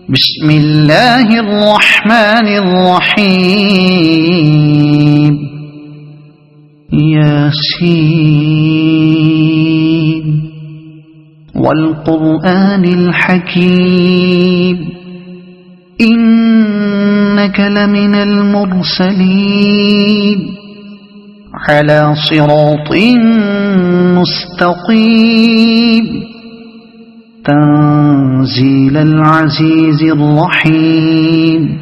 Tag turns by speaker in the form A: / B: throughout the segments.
A: بسم الله الرحمن الرحيم ياسين والقرآن الحكيم إنك لمن المرسلين على صراط مستقيم تنزيل العزيز الرحيم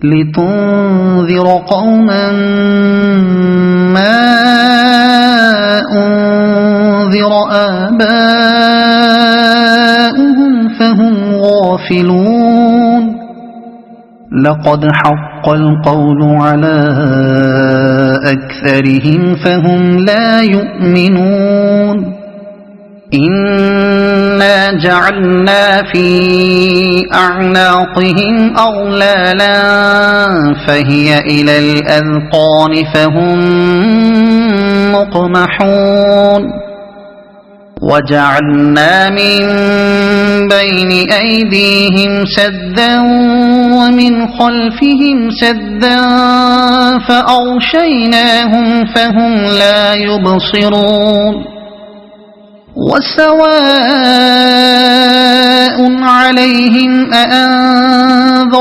A: لتنذر قوما ما أنذر آباؤهم فهم غافلون لقد حق القول على أكثرهم فهم لا يؤمنون إنا جعلنا في أعناقهم أغلالا فهي إلى الأذقان فهم مقمحون وجعلنا من بين أيديهم سدا ومن خلفهم سدا فأغشيناهم فهم لا يبصرون وسواء عليهم أأنذرتهم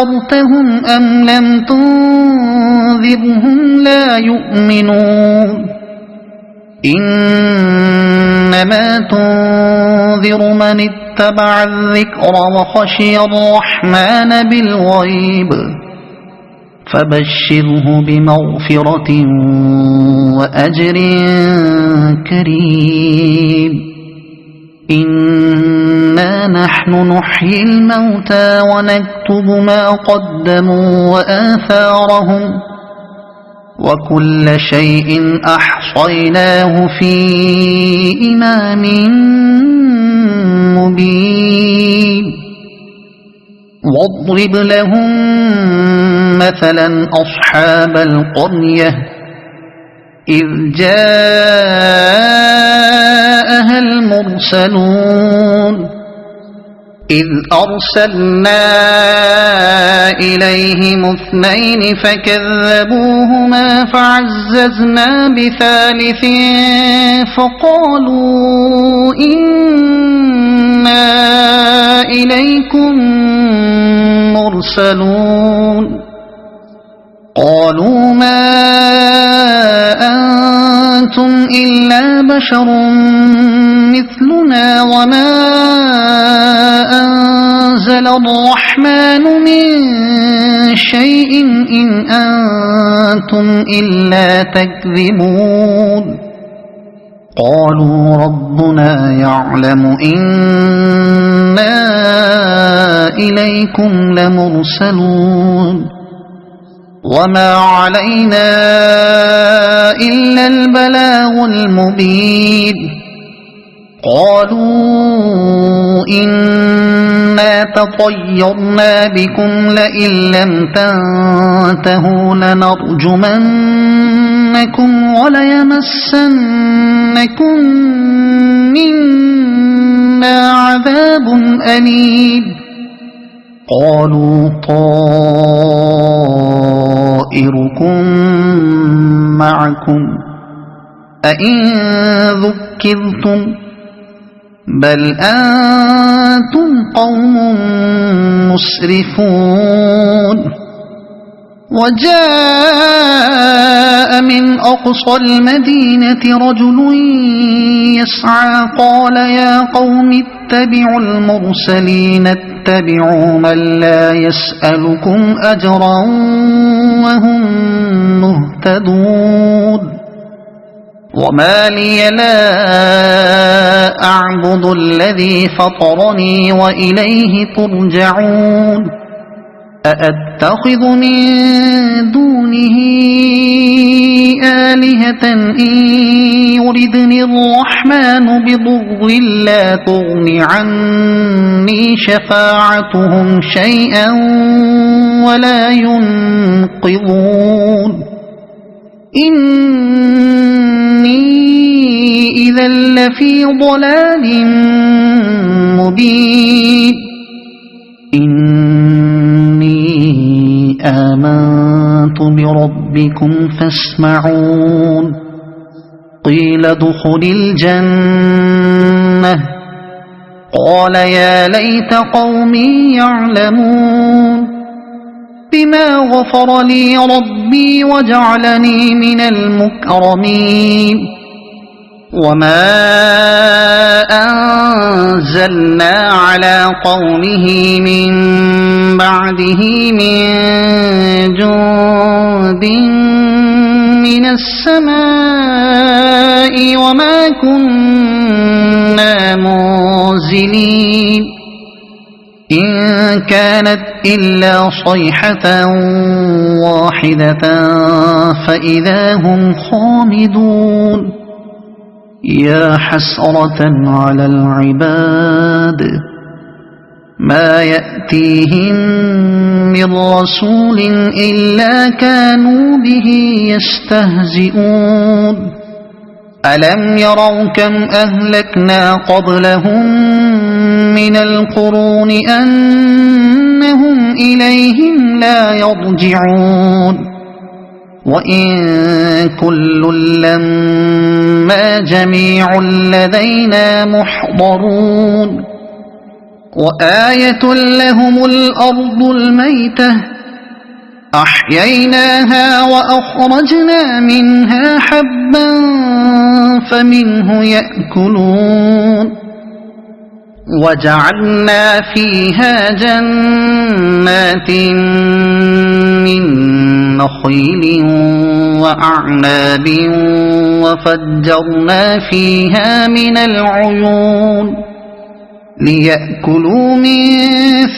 A: أم لم تنذرهم لا يؤمنون إنما تنذر من اتبع الذكر وخشي الرحمن بالغيب فبشره بمغفرة وأجر كريم إنا نحن نحيي الموتى ونكتب ما قدموا وآثارهم وكل شيء أحصيناه في إمام مبين واضرب لهم مثلا أصحاب القرية إذ جاءها المرسلون إذ أرسلنا إليهم اثنين فكذبوهما فعززنا بثالث فقالوا إنا إليكم مرسلون قالوا ما أنتم إلا بشر مثلنا وما أنزل الرحمن من شيء إن أنتم إلا تكذبون قالوا ربنا يعلم إنا إليكم لمرسلون وما علينا إلا البلاغ المبين قالوا إنا تطيرنا بكم لئن لم تنتهوا لنرجمنكم وليمسنكم منا عذاب أليم قالوا طائركم معكم أئن ذكرتم بل أنتم قوم مسرفون وجاء من أقصى المدينة رجل يسعى قال يا قوم اتبعوا المرسلين اتبعوا من لا يسألكم أجرا وهم مهتدون وما لي لا أعبد الذي فطرني وإليه ترجعون أأتخذ من دونه آلهة إن يردني الرحمن بضر لا تغن عني شفاعتهم شيئا ولا ينقذون إني إذا لفي ضلال مبين إني آمنت بربكم فاسمعون قيل ادخل الجنة قال يا ليت قومي يعلمون بما غفر لي ربي وجعلني من المكرمين وما أنزلنا على قومه من بعده من جند من السماء وما كنا منزلين إن كانت إلا صيحة واحدة فإذا هم خامدون يا حسرة على العباد ما يأتيهم من رسول إلا كانوا به يستهزئون ألم يروا كم أهلكنا قبلهم من القرون أنهم إليهم لا يرجعون وإن كل لما جميع لدينا محضرون وآية لهم الأرض الميتة أحييناها وأخرجنا منها حبا فمنه يأكلون وجعلنا فيها جنات من نخيل وأعناب وفجرنا فيها من العيون ليأكلوا من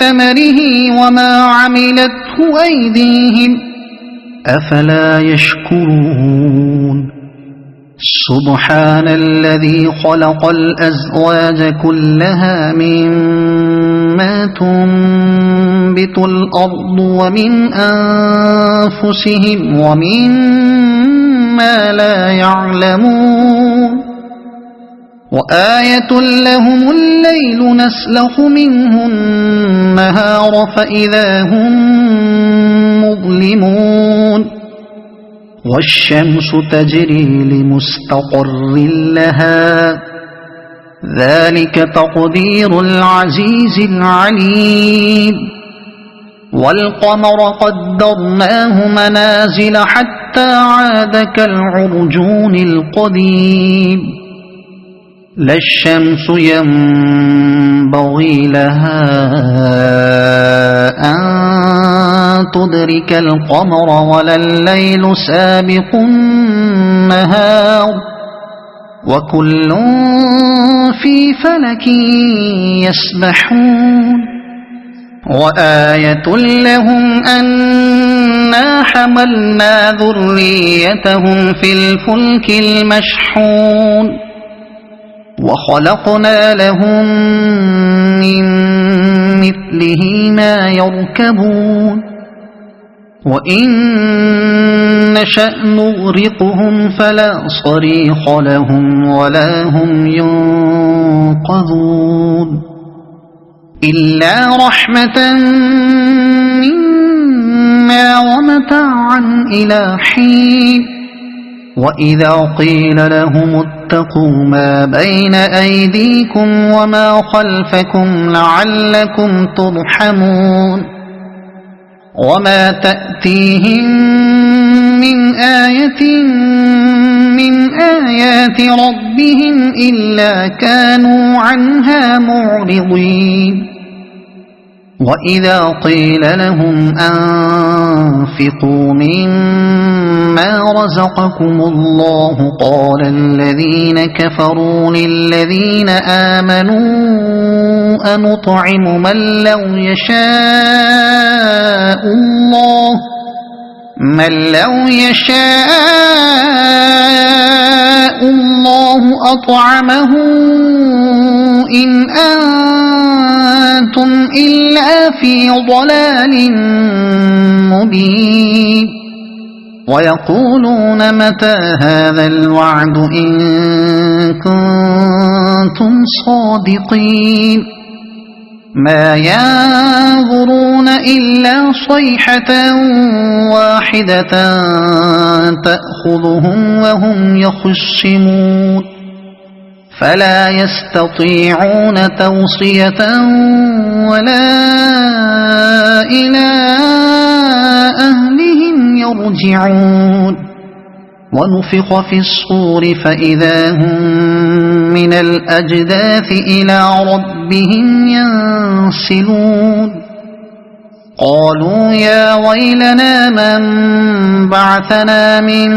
A: ثمره وما عملته أيديهم أفلا يشكرون سبحان الذي خلق الأزواج كلها مما تنبت الأرض ومن أنفسهم ومما لا يعلمون وآية لهم الليل نسلخ منه النهار فإذا هم مظلمون والشمس تجري لمستقر لها ذلك تقدير العزيز العليم والقمر قدرناه منازل حتى عاد كالعرجون القديم لا الشمس ينبغي لها أن تدرك القمر ولا الليل سابق النهار وكل في فلك يسبحون وآية لهم أنا حملنا ذريتهم في الفلك المشحون وخلقنا لهم من مثله ما يركبون وإن نشأ نغرقهم فلا صريخ لهم ولا هم ينقذون إلا رحمة منا ومتاعا إلى حين وإذا قيل لهم اتقوا ما بين أيديكم وما خلفكم لعلكم ترحمون وما تأتيهم من آية من آيات ربهم إلا كانوا عنها معرضين وإذا قيل لهم أنفقوا مما رزقكم الله قال الذين كفروا للذين آمنوا أنطعم من لو يشاء الله أطعمه إن أنتم إلا في ضلال مبين ويقولون متى هذا الوعد إن كنتم صادقين ما ينظرون إلا صيحة واحدة تأخذهم وهم يخصمون فلا يستطيعون توصية ولا إلى أهلهم يرجعون ونفخ في الصور فإذا هم من الأجداث إلى ربهم ينسلون قالوا يا ويلنا من بعثنا من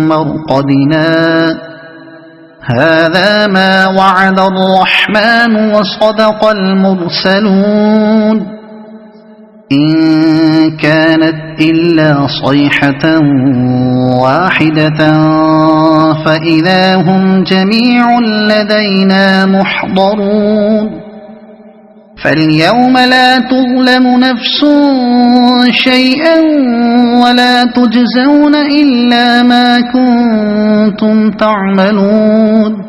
A: مرقدنا هذا ما وعد الرحمن وصدق المرسلون إن كانت إلا صيحة واحدة فإذا هم جميع لدينا محضرون فاليوم لا تظلم نفس شيئا ولا تجزون إلا ما كنتم تعملون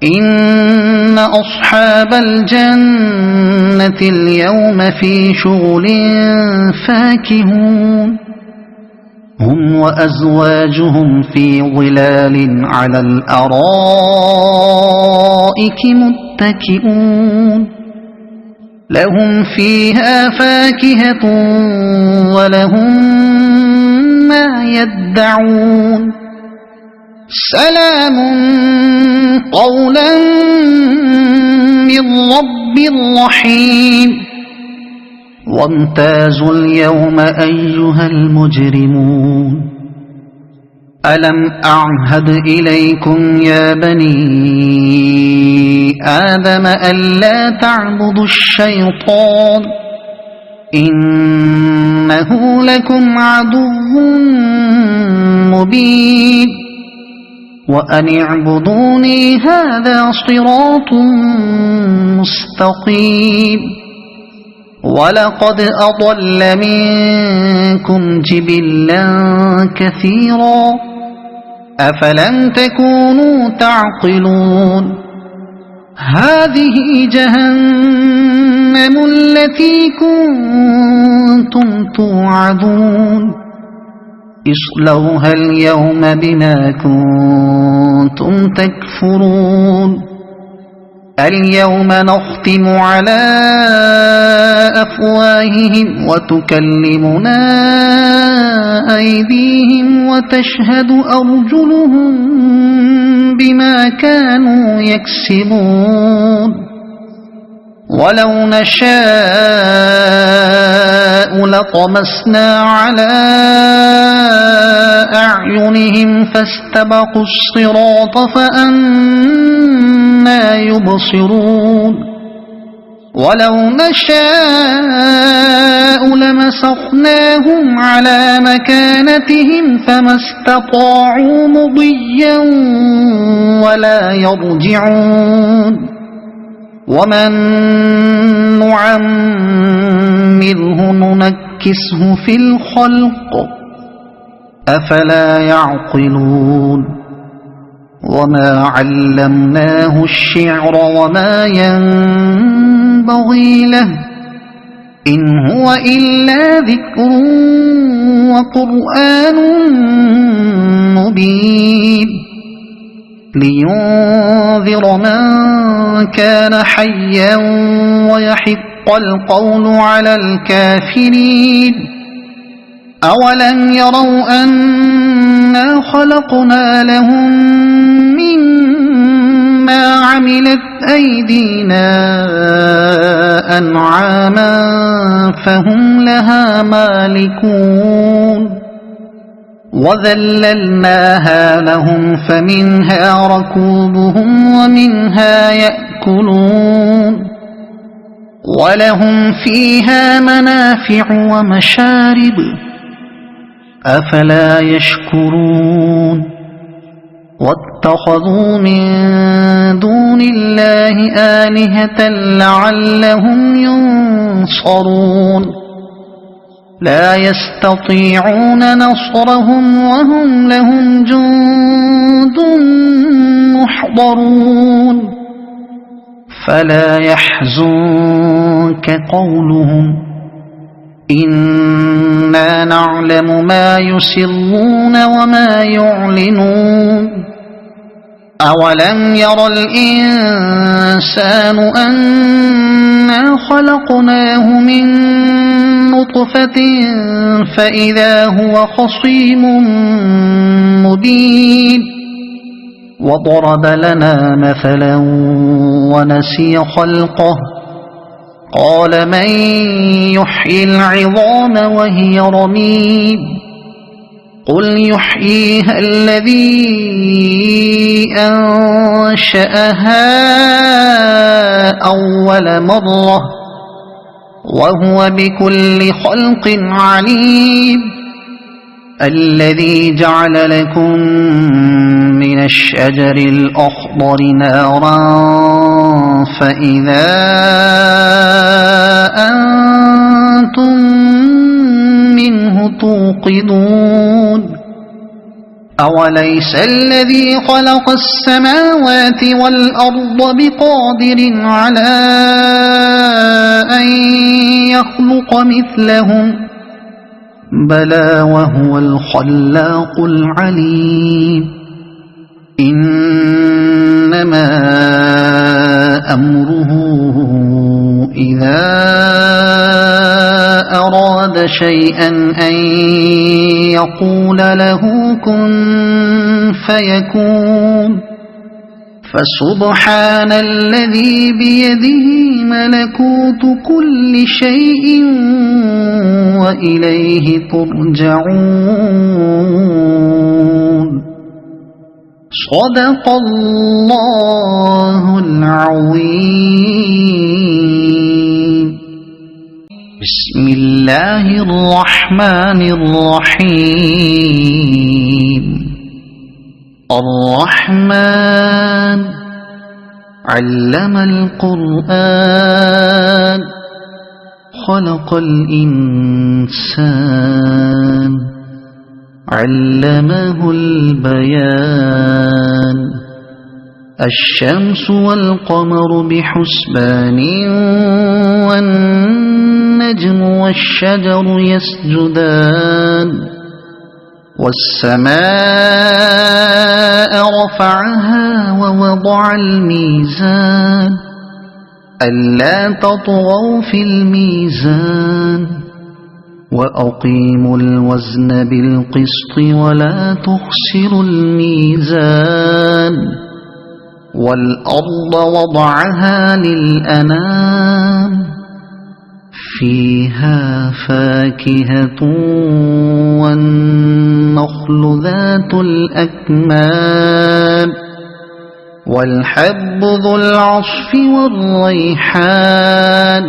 A: إن أصحاب الجنة اليوم في شغل فاكهون هم وأزواجهم في ظلال على الأرائك متكئون لهم فيها فاكهة ولهم ما يدعون سلام قولا من رب رحيم وامتازوا اليوم أيها المجرمون ألم أعهد إليكم يا بني آدم ألا تعبدوا الشيطان إنه لكم عدو مبين وأن اعبدوني هذا صراط مستقيم ولقد أضل منكم جبلا كثيرا أفلم تكونوا تعقلون هذه جهنم التي كنتم توعدون اصلوها اليوم بما كنتم تكفرون اليوم نختم على أفواههم وتكلمنا أيديهم وتشهد أرجلهم بما كانوا يكسبون ولو نشاء لطمسنا على أعينهم فاستبقوا الصراط فأنى يبصرون ولو نشاء لمسخناهم على مكانتهم فما استطاعوا مضيا ولا يرجعون ومن نعمره ننكسه في الخلق أفلا يعقلون وما علمناه الشعر وما ينبغي له إن هو إلا ذكر وقرآن مبين لينذر من كان حيا ويحق القول على الكافرين أولم يروا أنا خلقنا لهم مما عملت أيدينا أنعاما فهم لها مالكون وذللناها لهم فمنها ركوبهم ومنها يأكلون ولهم فيها منافع ومشارب أفلا يشكرون واتخذوا من دون الله آلهة لعلهم ينصرون لا يستطيعون نصرهم وهم لهم جند محضرون فلا يحزنك قولهم إنا نعلم ما يسرون وما يعلنون أولم ير الإنسان أنا خلقناه من نطفة فإذا هو خصيم مبين وضرب لنا مثلا ونسي خلقه قال من يحيي العظام وهي رميم قل يحييها الذي أنشأها أول مرة وهو بكل خلق عليم الذي جعل لكم من الشجر الأخضر نارا فإذا أنتم منه توقدون أوليس الذي خلق السماوات والأرض بقادر على أن يخلق مثلهم بلى وهو الخلاق العليم إنما أمره إذا أراد شيئا أن يقول له كن فيكون فسبحان الذي بيده ملكوت كل شيء وإليه ترجعون صدق الله العظيم بسم الله الرحمن الرحيم الرحمن علم القرآن خلق الإنسان علمه البيان الشمس والقمر بحسبان والنجم والشجر يسجدان والسماء رفعها ووضع الميزان ألا تطغوا في الميزان وأقيموا الوزن بالقسط ولا تخسروا الميزان والأرض وضعها للأنام فيها فاكهة والنخل ذات الأكمام والحب ذو العصف والريحان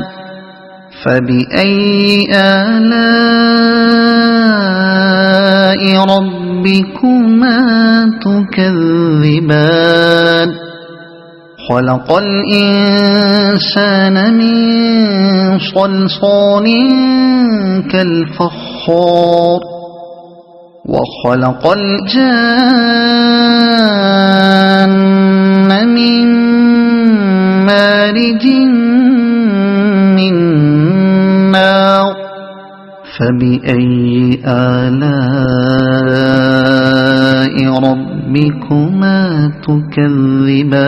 A: فبأي آلاء ربكما تكذبان خلق الإنسان من صلصال كالفخار وخلق الجان من مارج من نار فبأي آلاء ربكما تكذبان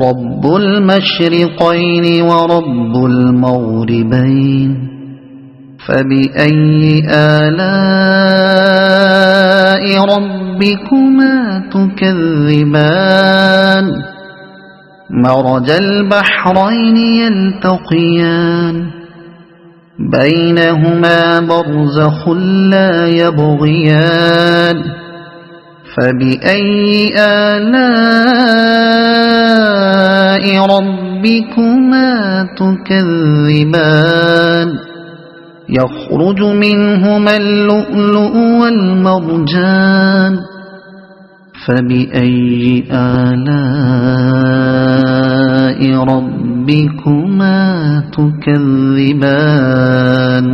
A: رب المشرقين ورب المغربين فبأي آلاء ربكما تكذبان مرج البحرين يلتقيان بينهما برزخ لا يبغيان فبأي آلاء ربكما تكذبان يخرج منهما اللؤلؤ والمرجان فبأي آلاء ربكما تكذبان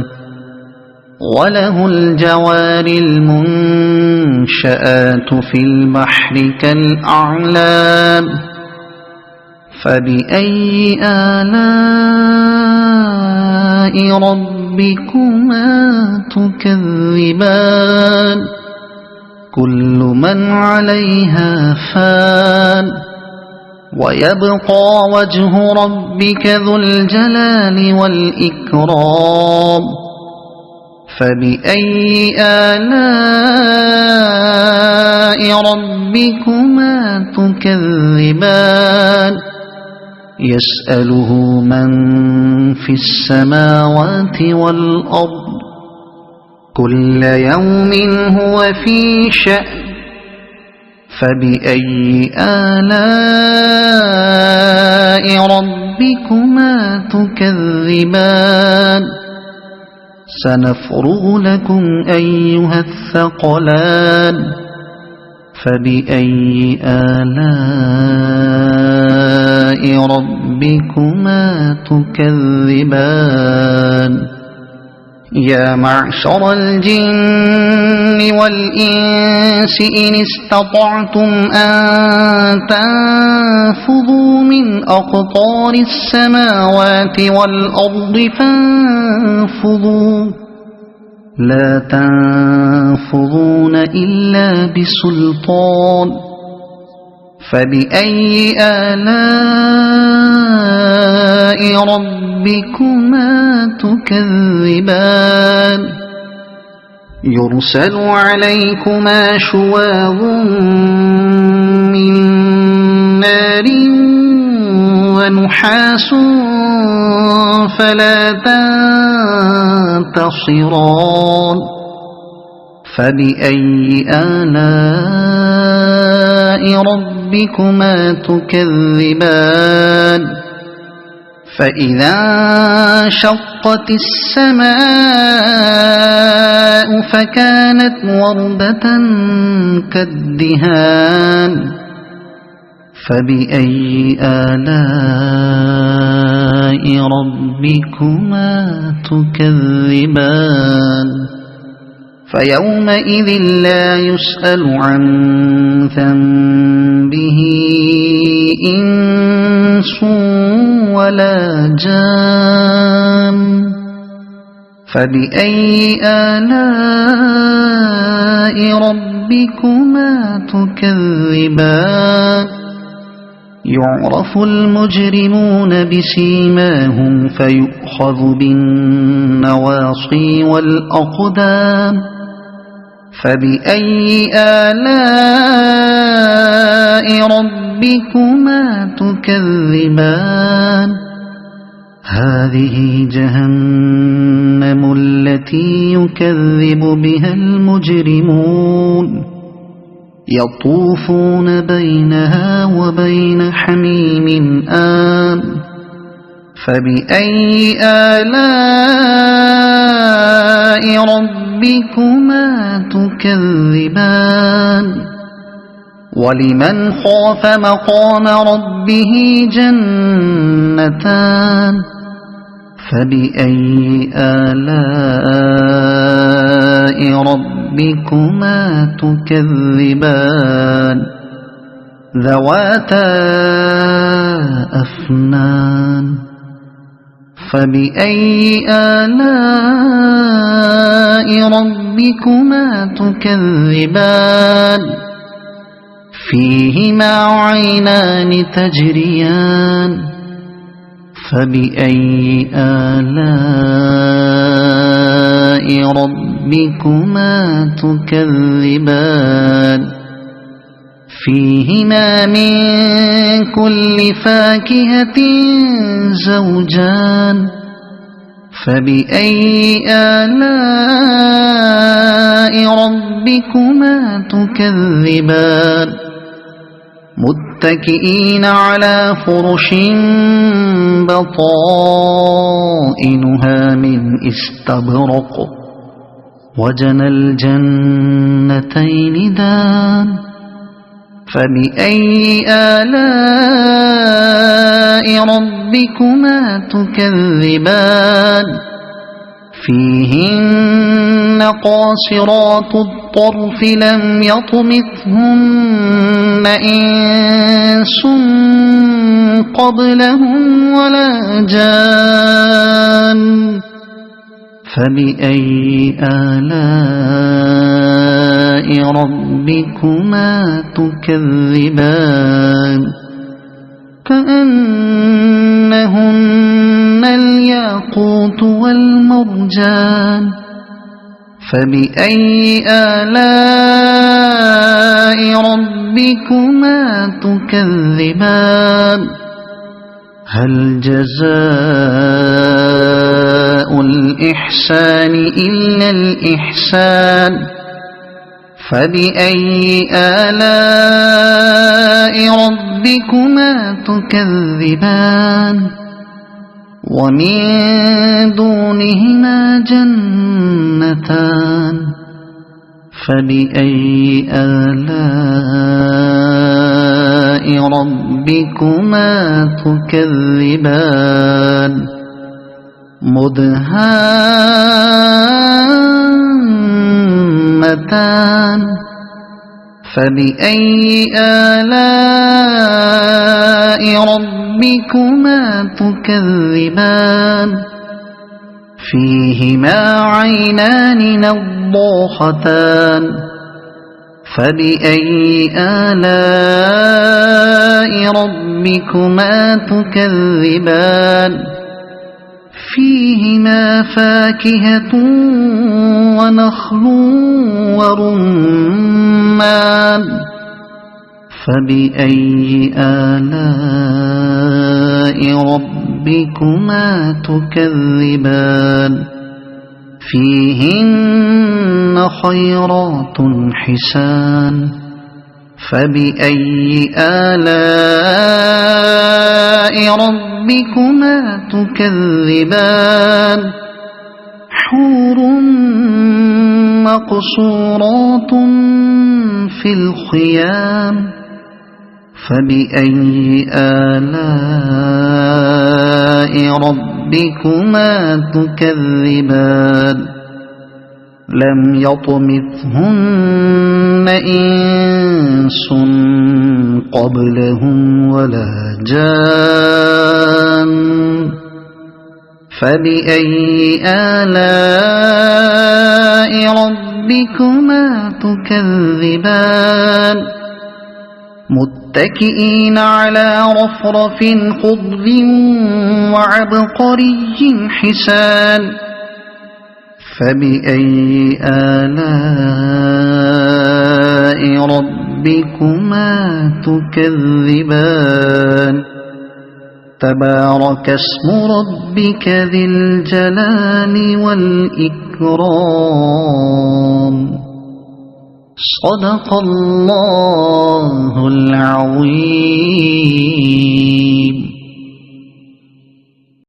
A: وله الجوار المنشآت في البحر كالأعلام فبأي آلاء ربكما تكذبان كل من عليها فان ويبقى وجه ربك ذو الجلال والإكرام فبأي آلاء ربكما تكذبان يسأله من في السماوات والأرض كل يوم هو في شأن فبأي آلاء ربكما تكذبان سنفرغ لكم أيها الثقلان فبأي آلاء ربكما تكذبان يا معشر الجن والإنس إن استطعتم أن تنفذوا من أقطار السماوات والأرض فانفذوا لا تنفذون إلا بسلطان فبأي آلاء ربكما تكذبان يرسل عليكما شواظ من نار ونحاس فلا تنتصران فبأي آلاء ربكما تكذبان فإذا انشقت السماء فكانت وردة كالدهان فبأي آلاء ربكما تكذبان فيومئذ لا يسأل عن ذنبه إنس ولا جان فبأي آلاء ربكما تكذبان يعرف المجرمون بسيماهم فيؤخذ بالنواصي والأقدام فبأي آلاء ربكما تكذبان هذه جهنم التي يكذب بها المجرمون يطوفون بينها وبين حميم آن فبأي آلاء ربكما تكذبان ولمن خاف مقام ربه جنتان فبأي آلاء ربكما تكذبان ذواتا أفنان فبأي آلاء ربكما تكذبان فيهما عينان تجريان فبأي آلاء ربكما تكذبان فيهما من كل فاكهة زوجان فبأي آلاء ربكما تكذبان متكئين على فرش بطائنها من استبرق وجنى الجنتين دان فبأي آلاء ربكما تكذبان فيهن قاصرات الطرف لم يطمثهن إنس قبلهم ولا جان فبأي آلاء ربكما تكذبان كأنهن الياقوت والمرجان فبأي آلاء ربكما تكذبان هل جزاء الإحسان إلا الإحسان فبأي آلاء ربكما تكذبان ومن دونهما جنتان فبأي آلاء ربكما تكذبان مدهامتان فبأي آلاء ربكما تكذبان فيهما عينان نضاختان فبأي آلاء ربكما تكذبان فيهما فاكهة ونخل ورمان فبأي آلاء ربكما تكذبان فيهن خيرات حسان فبأي آلاء ربكما تكذبان حور مقصورات في الخيام فبأي آلاء ربكما تكذبان لم يطمثهن إنس قبلهم ولا جان فبأي آلاء ربكما تكذبان متكئين على رفرف خضر وعبقري حسان فبأي آلاء ربكما تكذبان تبارك اسم ربك ذي الجلال والإكرام صدق الله العظيم.